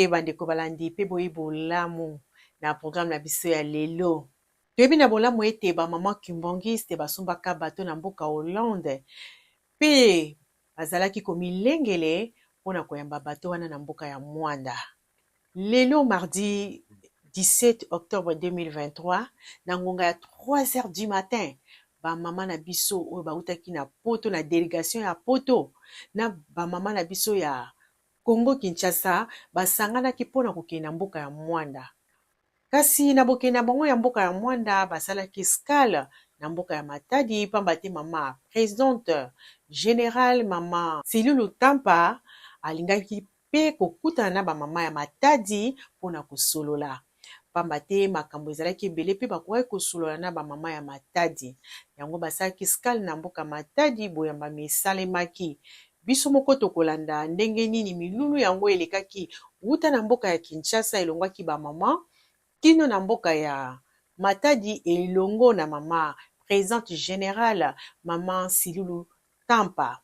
bandeko balandi pe boyi bolamu na programme na biso ya lelo. Toyebi na bolamu ete ba mama kimbongiste basumbaka bato na mboka Hollande pe bazalaki komilengele mpona koyamba bato wana na mboka ya Mwanda. Lelo mardi 17 octobre 2023 na ngonga ya 3h du matin ba mama na biso oyo bautaki na poto na délégation ya poto na ba mama na biso ya Congo Kinshasa basanganaki mpona kokende na mboka ya Mwanda. Kasi na bokende bango ya mboka ya Mwanda basalaki escale na mboka ya Matadi pamba te mama présidente générale mama Silulu Tampa alingaki pe kokutana na ba mama ya Matadi mpona kosolola. Pamba te makambo ezalaki ebele pe bakoki kosolola na ba mama ya Matadi. Yango basalaki escale na mboka Matadi boyamba esalemaki. Biso moko tokolanda ndenge nini milulu yango elekaki wuta na mboka ya Kinshasa elongwaki ba mama kino na mboka ya Matadi elongo na mama présidente générale mama Silulu Tampa.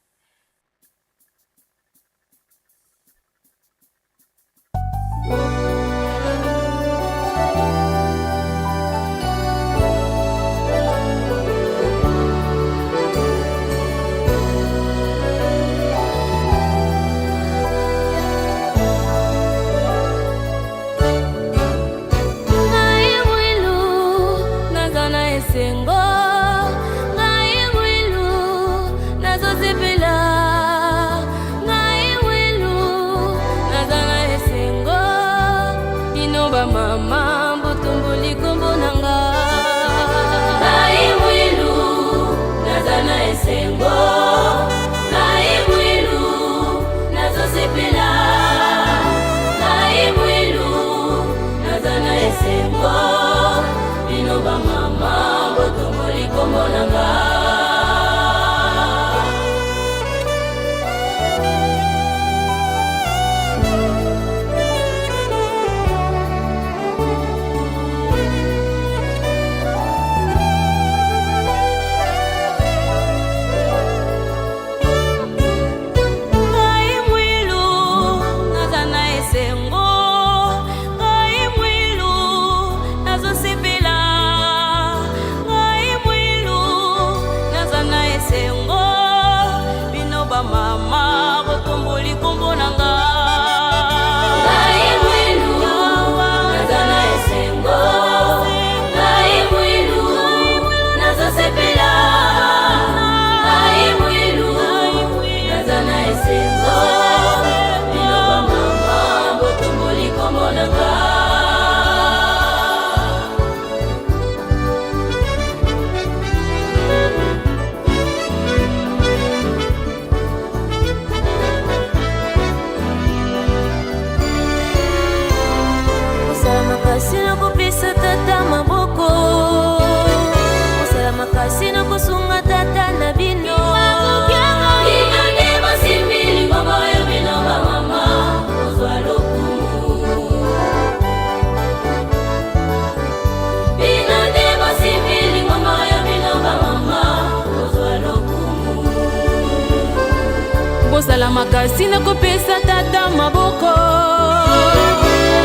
Osala makasi na kopesa tata maboko,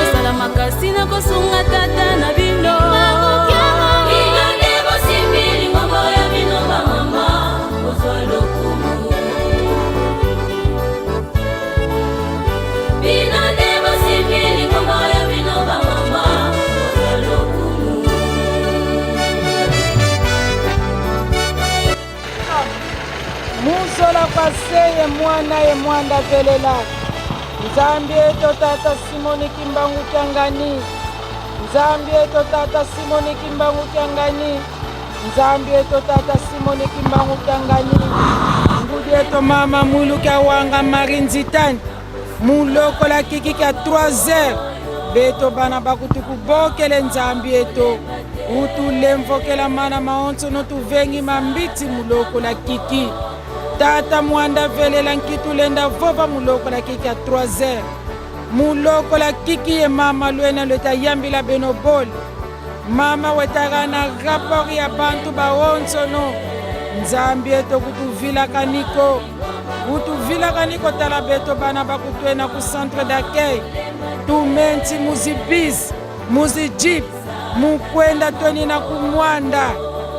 osala makasi na kosunga tata na bino. Bino nde bosimbili ngombo ya bino ba mama, ozwa lokumu. Bino nde bosimbili ngombo ya bino ba mama, ozwa lokumu. Musola paseye mwana ye mwanda velela Nzambi eto tata Simoni Kimbangu Kyangani Nzambi eto tata Simoni Kimbangu Kyangani Nzambi eto tata Simoni Kimbangu Kyangani Ngudi eto mama mulu kya wanga marinzitani muloko la kiki kya 3h beto bana bakuti kubokele Nzambi eto utu lemvokela mana maonso no tuvengi mambiti muloko la kiki tata mwanda velela nkitulenda vova muloko la kiki ya 3h muloko la kiki ye mama lwena lweta yambila beno boli mama wetagana rapori ya bantu baonso no Nzambi eto kutuvila kaniko utuvilaka nikotala beto bana bakutwena ku centre d'accueil tumenti muzibisi muzijip mukwenda twenina kumwanda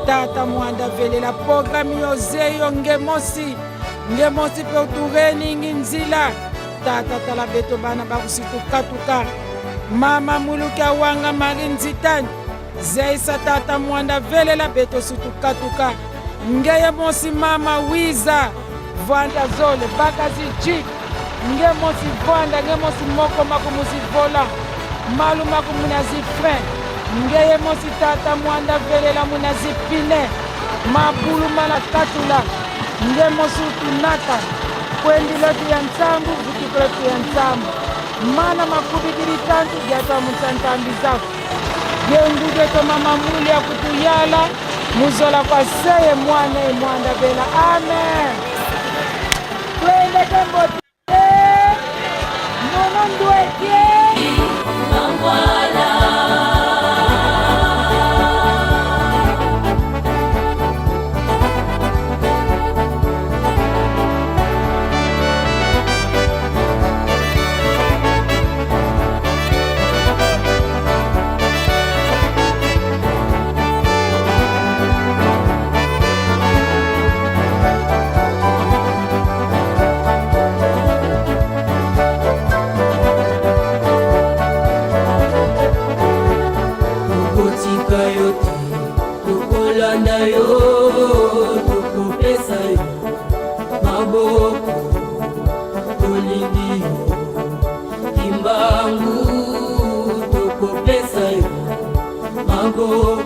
tata mwanda velela programu yozeyo ngemosi pe utureni nginzila tata tala beto bana bakusitukatuka mama muluka wanga marinzitani zeisa tata mwanda velela beto situkatuka ngeye mosi mama wiza vanda zole bakazi jik nge mosi vanda nge mosi moko makumuzi vola malu makumunazi fren ngeye mosi tata mwanda velela munazi pine mabulu mala katula nge mosi utunata kwendilotu ya nsambu vutikulotu ya nsambu mana makubikiri tantu gyatwa mutsantambi zako yengugeto mama muli ya kutuyala muzola kwa seye mwana mwanda bela amen twende tembote nono ndweke mangwala Maboko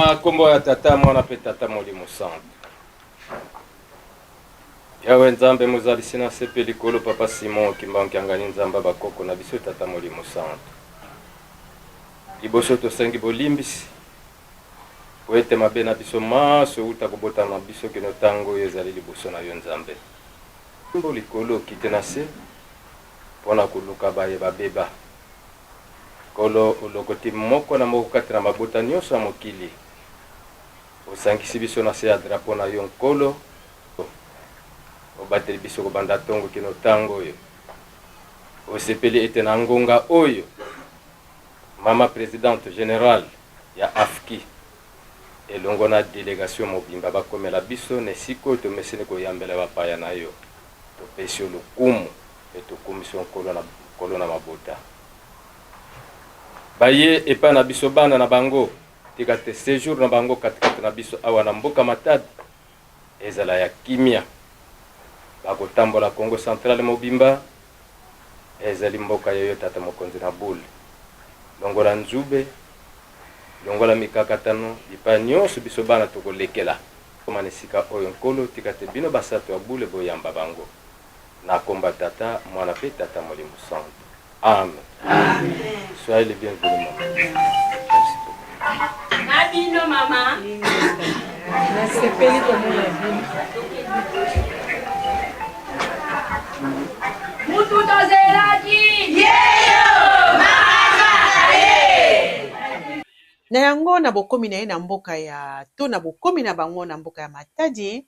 Na kombo ya tata mwana pe tata molimo santo. Yawe nzambe muzalisi na sepe likolo papa Simon kimbangu kiangani nzamba bakoko na biso tata molimo santo. Liboso tosengi bolimbisi. Wete mabe na biso maso uta kubota na biso kino tango yezali liboso na yo nzambe. Mbo likolo kite na se pona kuluka baye babeba. Kolo ulokoti moko na moko kati na mabota nyonso ya mokili. Osangisi biso na se ya drapo na yo nkolo. Obateli biso kobanda tongo kino tango oyo. Osepeli ete na ngonga oyo. Mama présidente générale ya AFKI. Elongo na délégation mobimba bakomela biso na siko tomesene koyambela bapaya na yo. Topesi yo lokumu e tokomisa nkolo na mabota. Baye epa na biso bana na bango tika te séjour na bango katikati na biso awa na mboka Matadi ezala ya kimia bakotambola Congo Central mobimba ezali mboka yoyo tata mokonzi na bule longola nzube longola mikakatano lipa nyonso biso bana tokolekela komanisika oyo nkolo tika te bino basato ya bule boyamba bango na komba tata mwana pe tata molimo santo. Amen. Amen. Soyez les bienvenus, maman. Merci beaucoup. Nabino, maman. Mutu tozelaji. Yeyo, mama. Na yango na bokomi na ye na mboka ya to na bokomi na bango na mboka ya Matadi,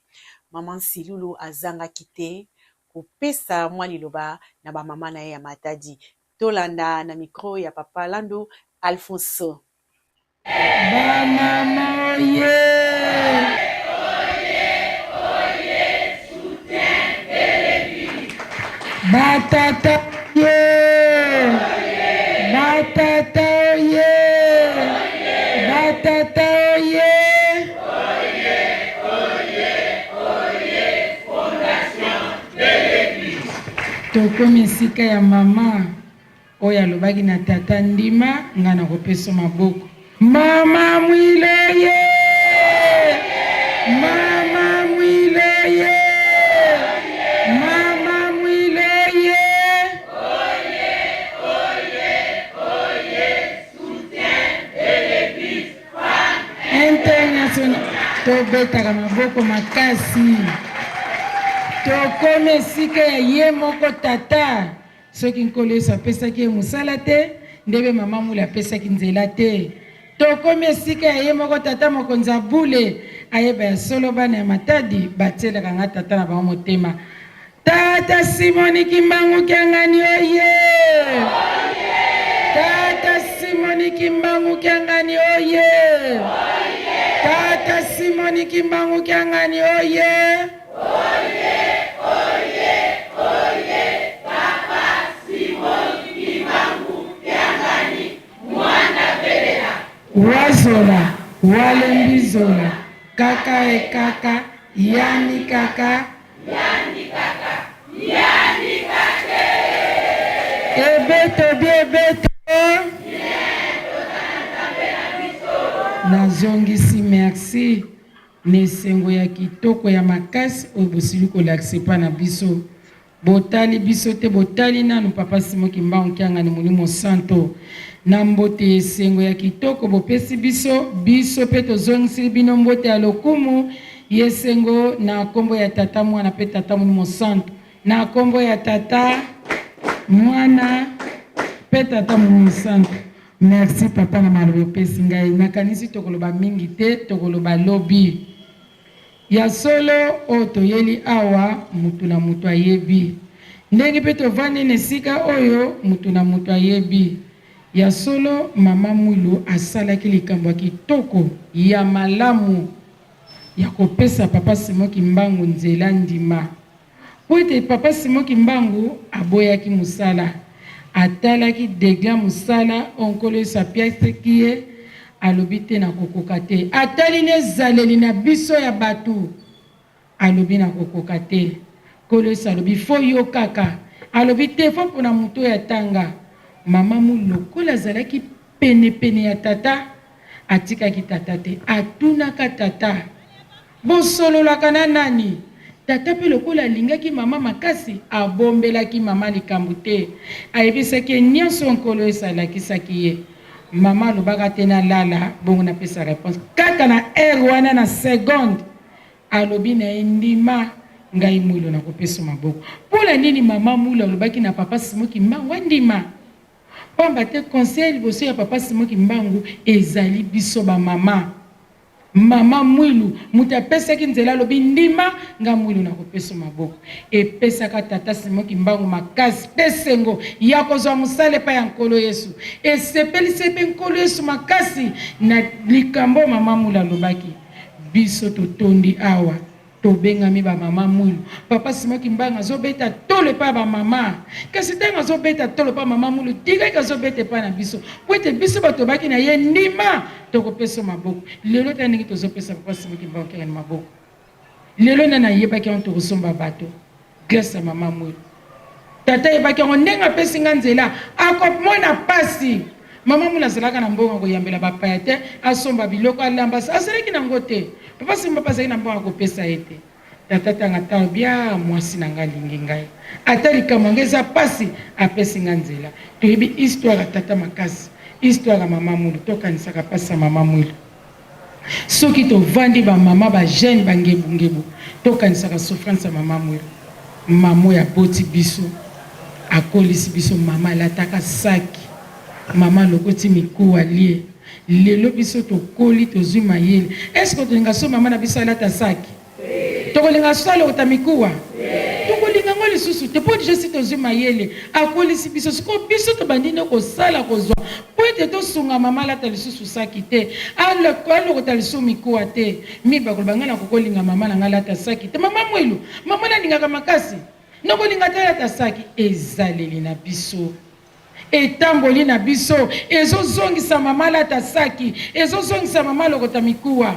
maman Silulu azangaki te kopesa mwa liloba na ba mama na ye ya Matadi. Tolanda na micro ya papa Lando Alfonso. Ba mama ye. Batata ye. Batata ye. Batata ye. Tokomi esika ya mama oyo alobaki na tata ndima nga na kopesa maboko. Mama mwile ye. Mama mwile ye. Mama mwile ye. International tobetaka maboko makasi. Tokomi esika ya ye moko tata soki nkolo Yesu apesaki ye mosala te ndebe mama mule apesaki nzela te. Tokomi esika ya ye moko tata mokonzi ya bule ayeba ya solo bana ya Matadi batielaka nga tata na bango motema. Tata Simoni Kimbangu Kiangani oye. Tata Simoni Kimbangu Kiangani oye. Tata Simoni Kimbangu Kiangani oye. Wazola, walembizola, kaka e kaka, yani kaka, yani kaka, yani kaka. Ebeto biebeto. Nazongisi merci. Nesengo ya kitoko ya makasi oyo bosili kolakisa pa na biso. Botali biso te botali nanu papa Simon Kimbangu Kiangani molimo santo. Na mbote esengo ya kitoko bopesi biso pe tozongisili bino mbote ya lokumu yesengo na kombo ya tata mwana pe tata molimo santo. Na kombo ya tata mwana pe tata molimo santo. Merci papa na maloba opesi ngai. Nakanisi tokoloba mingi te tokoloba lobi. Ya solo o toyeli awa mutu na mutu ayebi. Ndenge pe tovandi nesika oyo mutu na mutu ayebi. Ya solo mama Mwilu asalaki likambo ya kitoko ya malamu ya kopesa papa Simon Kimbangu nzela ndima. Po ete papa Simon Kimbangu aboyaki musala. Atalaki degla musala onkolo sapiaseki ye alobi te na kokoka te. Atali ne zaleli na biso ya batu alobi na kokoka te. Kolo alobi fo yo kaka alobi te fo pona muto ya tanga. Mama Mwilu lokola azalaki pene ya tata atikaki tata te, atunaka tata bosololaka na nani. Tata pe lokola alingaki mama makasi, abombelaki mama likambo te, ayebisaki nyonso nkolo esalakisaki ye. Mama alobaka te na lala, bongo napesa réponse kaka na heure wana na seconde. Alobi na ye ndima ngai mwilo nakopesa maboko. Pola nini mama mula alobaki na papa Simoki Mbangu ndima? Pamba te conseil liboso ya papa Simoki Mbangu ezali biso ba mama. Mama mwilu mutu apesaki nzela alobi ndima nga mwilu nakopesa maboko. Epesaka tata Simoki Mbangu makasi pesengo ya kozwa mosala epai ya nkolo Yesu. Esepelisi epe nkolo Yesu makasi na likambo mama mwilu alobaki. Biso totondi awa tobengami ba mama mwilu. Papa Simoki Mbangu azobeta tolo epai ba mama. Kasi ntango azobeta tolo epai mama mwilu tikaki azobeta epai na biso. Po ete biso bato baki na ye ndima tokopesa maboko. Lelo tani ndenge tozopesa Papa Simoki Mbangu kaka na maboko. Lelo nana yebaki yango tokosomba bato grâce à mama mwilu. Tata yebaki yango ndenge apesi nga nzela akomona pasi. Mama mwilu azalaka na mbongo koyambela bapaya te, asomba biloko alamba azalaki nango te. Papa Simba pasaki na mbongo akopesa ye te. Tata tanga talo bia mwasi na nga alingi ngai. Ata likambo yango eza pasi apesi nga nzela. Toyebi histoire ya tata makasi, histoire ya mama mwilu, tokanisaka pasi ya mama mwilu. Soki tovandi ba mama ba jeune bangebu tokanisaka souffrance ya mama mwilu. Mama ya boti biso akolisi biso, mama alataka saki, mama lokoti mikuwa lie. Lelo biso tokoli tozwi mayele. Est-ce que tolinga so mama na biso alata saki? Tokolinga so ala otamikuwa? Tokolinga ngo lisusu te po je si tozwi mayele akolisi biso siko biso tobandine kosala kozwa po ete tosunga mama alata lisusu saki te, alokota lisusu mikuwa te. Miba kolobanga na kokolinga mama na ngalata saki te. Mama mwilu mama nalingaka makasi nokolinga te alata saki. Ezaleli na biso, etamboli na biso, ezozongisa mama alata saki, ezozongisa mama lokota mikuwa.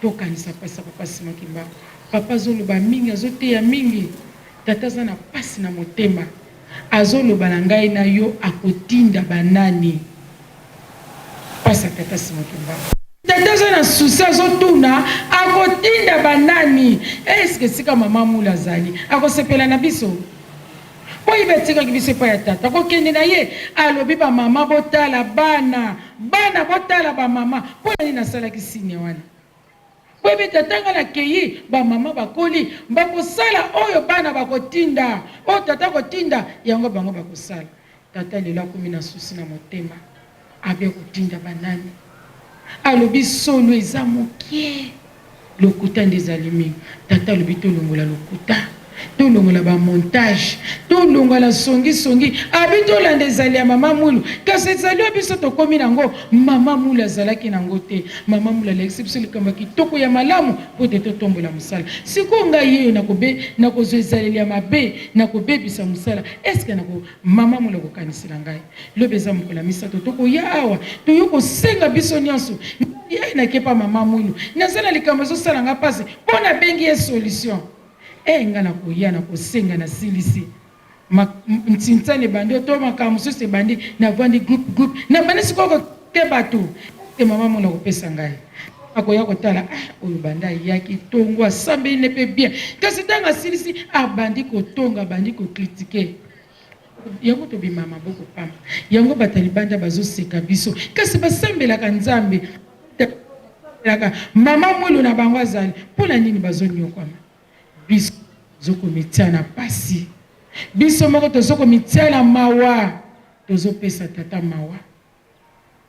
Tokanisa pasa Papa Simoki Mbangu. Papa zoloba mingi, azoteya mingi. Tata aza na pasi na motema, azoloba na ngai na yo akotinda banani. Pasa Tata Simoki Mbangu. Tata aza na susi azotuna akotinda banani. Eske sika mama mula azali akosepela na biso? Oyi betika kibiso pa ya tata kokende na ye alobi ba mama botala bana botala ba mama. Pona ni nasala kisini wana kwebe tatanga na keyi ba mama bakoli bakosala oyo bana bakotinda o tata kotinda yango bango bakosala. Tata lelo akomi na susi na motema abe kotinda banani. Alobi solo eza mokie lokuta ndezali mingi. Tata alobi tolongola lokuta, tolongola ba montage, tolongola songi abi tolanda ezali ya mama mwilu. Kasi ezali ya biso tokomi nango mama mwilu azalaki nango te. Mama mwilu alekisi biso likambo kitoko ya malamu po te totombola mosala. Siko ngai yeyo nakozwa ezaleli ya mabe nakobebisa mosala. Eske nako mama mwilu akokanisela ngai? Lobe eza mokolo misato tokoya awa toyo kosenga biso nyonso ye nakepa mama mwilu nazala likambo ezosala nga pasi mpo na bengi ye solution. Nga na koya na kosenga na silisi ntintane bandi to makambo so se bandi na vandi group na bandi siko ke bato te mama mona kopesa ngai akoya kotala oyo banda yaki tongo asambe ne pe bien kasi tanga silisi abandi kotonga bandi ko critiquer yango to bi mama boko pamba yango batali banda bazoseka biso kasi basambelaka nzambe mama mwilu na bango azali pona nini bazonyokwama. Biso zoko mitiana pasi, biso moko tozoko mitiana mawa, tozo pesa tata mawa,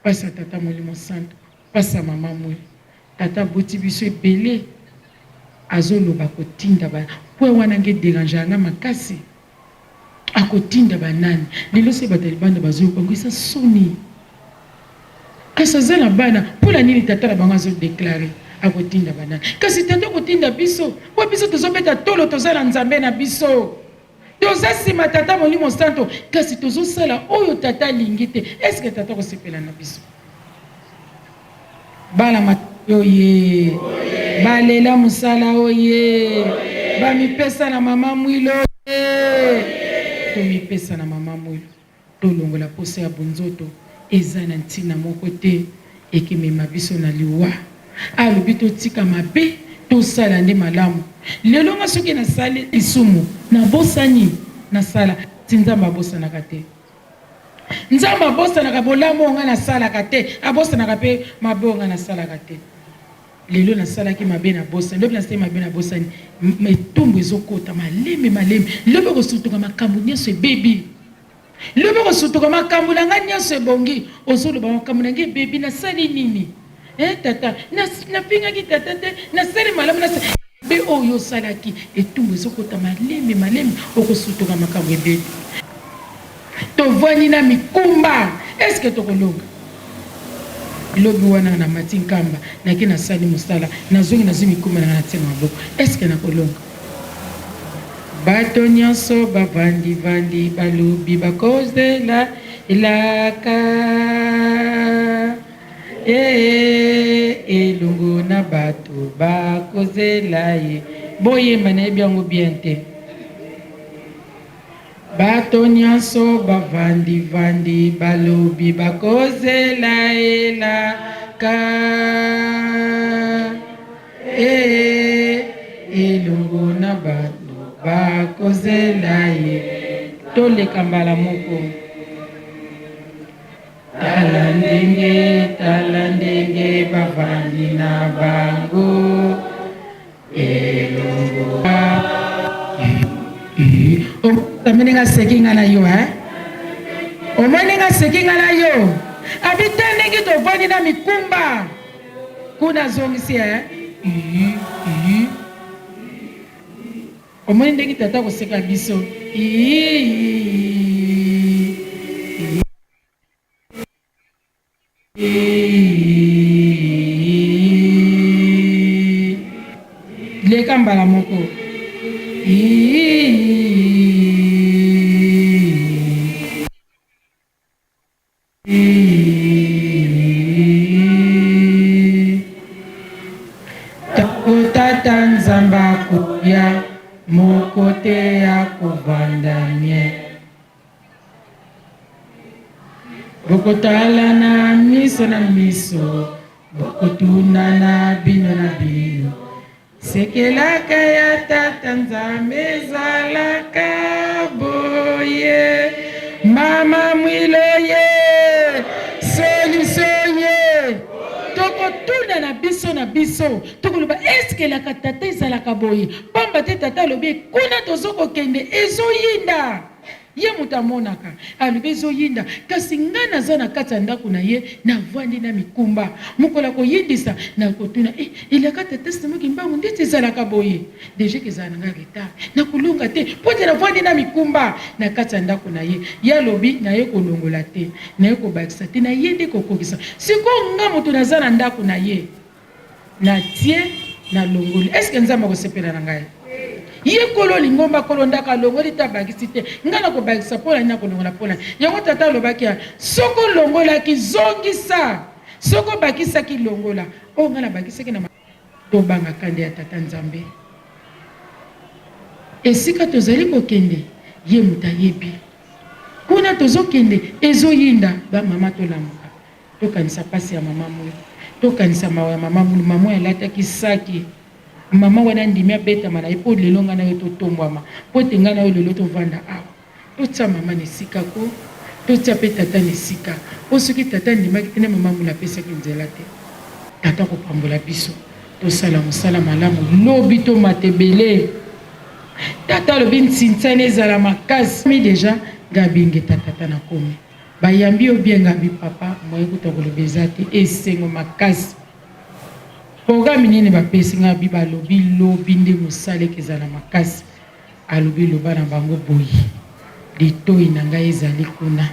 pasa tata Molimo Santo, pasa mama mwilu. Tata boti biso ebele azoloba kotinda ba po wana nge déranger nga makasi akotinda banani. Lelo se batali banda bazoko ngisa soni kasa zana bana pula nini tata na bango azo déclarer akotinda banani. Kasi tata kotinda biso po biso tozobeta tolo tozala nzambe na biso toza sima tata Molimo Santo kasi tozosala oyo tata alingi te. Eske tata kosepela na biso? Bala matoye balela musala oye bamipesa na mama mwilu oye tomipesa na mama mwilu tolongola posa ya bonzoto eza na ntina moko te ekimema biso na liwa alobi totika mabe tosala nde malamu lelo nga soki nasali lisumu nabosani nasala ti nzambe abosanaka te nzambe abosanaka bolamu oyo nga nasalaka te abosanaka mpe mabe oyo nga nasalaka te lelo nasalaki mabe na bosani lobi nasali mabe na bosani etumbu ezokota malembe lobi kosutuka makambo nyonso ebebi lobi kosutuka makambo na nga nyonso ebongi ozoloba makambo na nga ebebi nasali nini tata napingaki tata te nasali malamu be oyo osalaki etumbu ezokota malembe okosutuka makambo ebebi tovwani na mikumba eske tokolonga lobi wana na mati nkamba naki nasali mosala nazongi nazwi mikumba nanga natia na maboko eske nakolonga bato nyonso bavandi balobi bakozela elaka elongo na bato bakozela ye boyemba nayebi yango bien te bato nyonso bavandi balobi bakozela elaka elongo na bato bakozela ye toleka mbala moko tala ndenge bavandi na bango elongo omoni nga seki nga na yo omoni nga seki nga na yo abite ndenge tovandi na mikumba kuna azongisi omoni ndenge tata koseka biso leka mbala moko tata nzambe akoya moko te akovanda mie bokotala na miso bokotuna na bino sekelaka ya tata nzambe ezalaka boye mama mwilo ye solution ye tokotuna na biso tokoloba eskelaka tata ezalaka boye pamba te tata alobi kuna tozokokende ezoyinda ye moto amonaka alobi ezoyinda kasi nga naza na kati ya ndako na ye navandi na mikumba mokola koyindisa nakotuna elaka tata simoki mbangu ndeti ezalaka boye deja kezala nanga retard nakolonga te mpo te navandi na mikumba na kati ya ndako na ye ye alobi naye kolongola te naye kobakisa te na ye nde kokokisa sikoyo nga moto naza na ndako na ye natie nalongoli eske nzambe akosepela na ngai ye kolo lingomba kolo ndaka longoli ta bakisi te nga na kobakisa mpola nina kolongola mpola yango tata alobaki ya soko longolaki zongisa soko bakisaki longola oyo nga na bakisaki na tobangaka nde ya tata nzambe esika tozali kokende ye moto ayebi kuna tozokende ezoyinda bamama tolamuka tokanisa pasi ya mama moyo tokanisa mawa ya mama mulu mama alataki saki mama wana ndimi abetama na ye mpo lelo nga na yo totombwama mpo te nga na yo lelo tovanda awa totia mama na esika ko totia mpe tata na esika mpo soki tata ndimaki te nde mama mulu apesaki nzela te tata kopambola biso tosala mosala malamu lobi tomatebele tata alobi ntintsani ezala makasi mi deja ngabingeta tata na komi bayambi obienga bipapa moye kuta koloba eza te esengo makasi programme nini bapesi nga bi balobi lobi nde mosaleki ezala makasi alobi loba na bango boyi litoi na ngai ezali kuna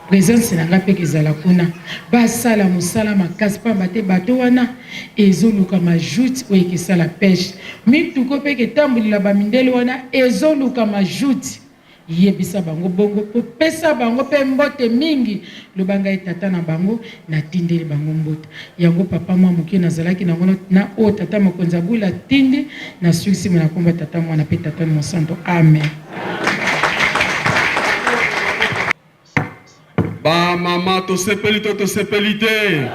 présence na ngai mpe ezala kuna basala mosala makasi pamba te bato wana ezoluka majuti oyo ekesala peshe mituko mpe ketambolila bamindele wana ezoluka majuti yebisa bango bongo popesa bango pe mbote mingi lobanga etata na bango natindeli bango mbote yango papa mwa moke nazalaki nango na o tata mokonzi abula tindi na suksi mona komba tata mwana pe tata na mosanto amen. Ba mama tosepeli te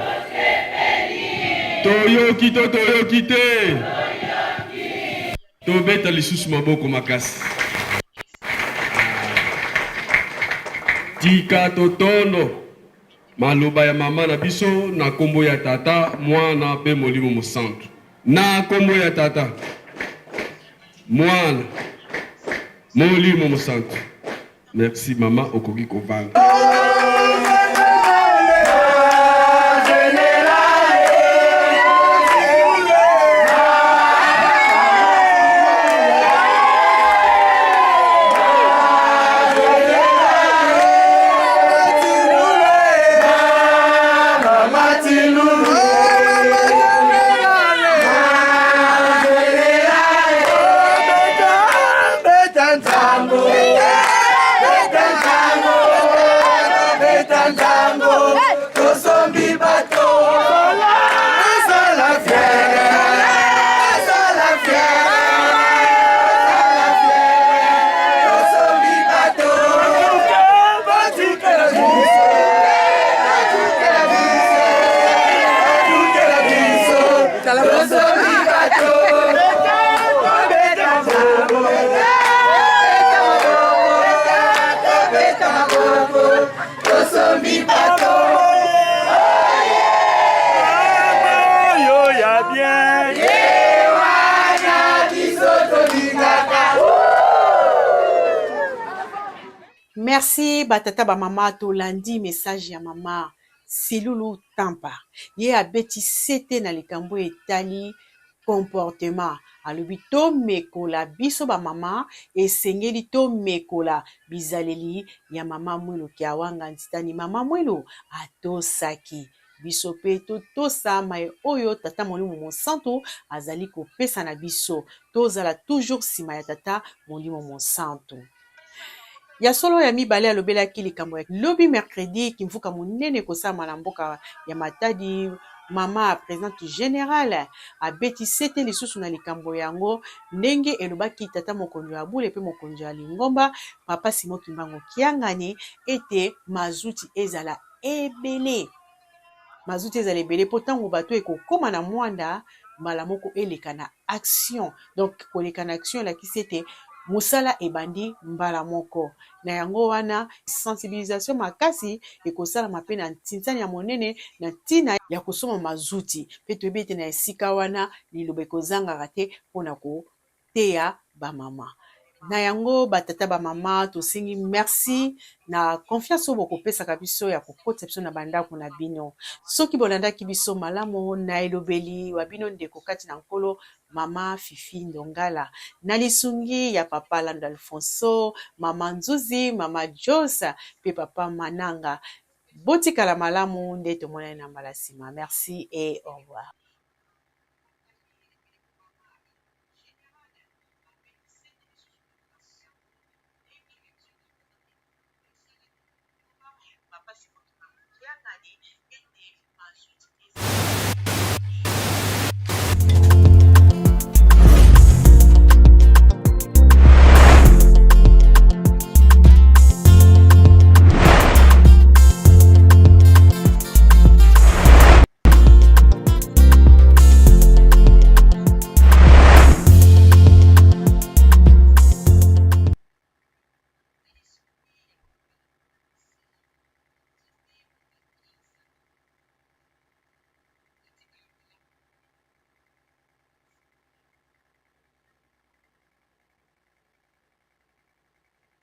Toyoki te. Tobeta lisusu maboko makasi. Tika totondo maloba ya mama na biso na kombo ya tata mwana pe molimo mosantu. Na kombo ya tata mwana molimo mosantu. Merci mama okoki kovanda. Merci batata ba mama tolandi message ya mama Silulu Tampa. Ye abeti sete na likambo etali comportement. Alobi to mekola biso ba mama esengeli to mekola bizaleli ya mama Mwilu kiawanga ntitani mama Mwilu atosaki. Biso pe totosa mai oyo tata molimo monsanto azali kopesa na biso. Tozala toujours sima ya tata molimo monsanto. Ya solo ya mibale alobelaki likambo ya lobi mercredi kimfuka monene kosama na mboka ya Matadi mama présidente générale abeti sete lisusu na likambo yango ndenge elobaki tata mokonzi ya bule pe mokonzi ya lingomba papa Simon Kimbangu Kiangani ete mazuti ezala ebele. Mazuti ezala ebele po ntango bato ekokoma na mwanda mbala moko eleka na action. Donc koleka na action elakisi ete musala ebandi mbala moko. Na yango wana sensibilisation makasi ekosala mape na ntintani ya monene na ntina ya kosoma mazuti. Pe toyebi ete na esika wana liloba ekozangaka te mpona koteya bamama. Na yango batata ba mama tosengi merci na confiance oyo bokopesaka biso ya kokotisa biso na bandako na bino. Soki bolandaki biso malamu na elobeli wa bino ndeko kati na nkolo mama Fifi Ndongala na lisungi ya papa Lando Alfonso, mama Nzuzi, mama Josa pe papa Mananga. Botikala malamu nde tomonani na mbala nsima. Merci et au revoir.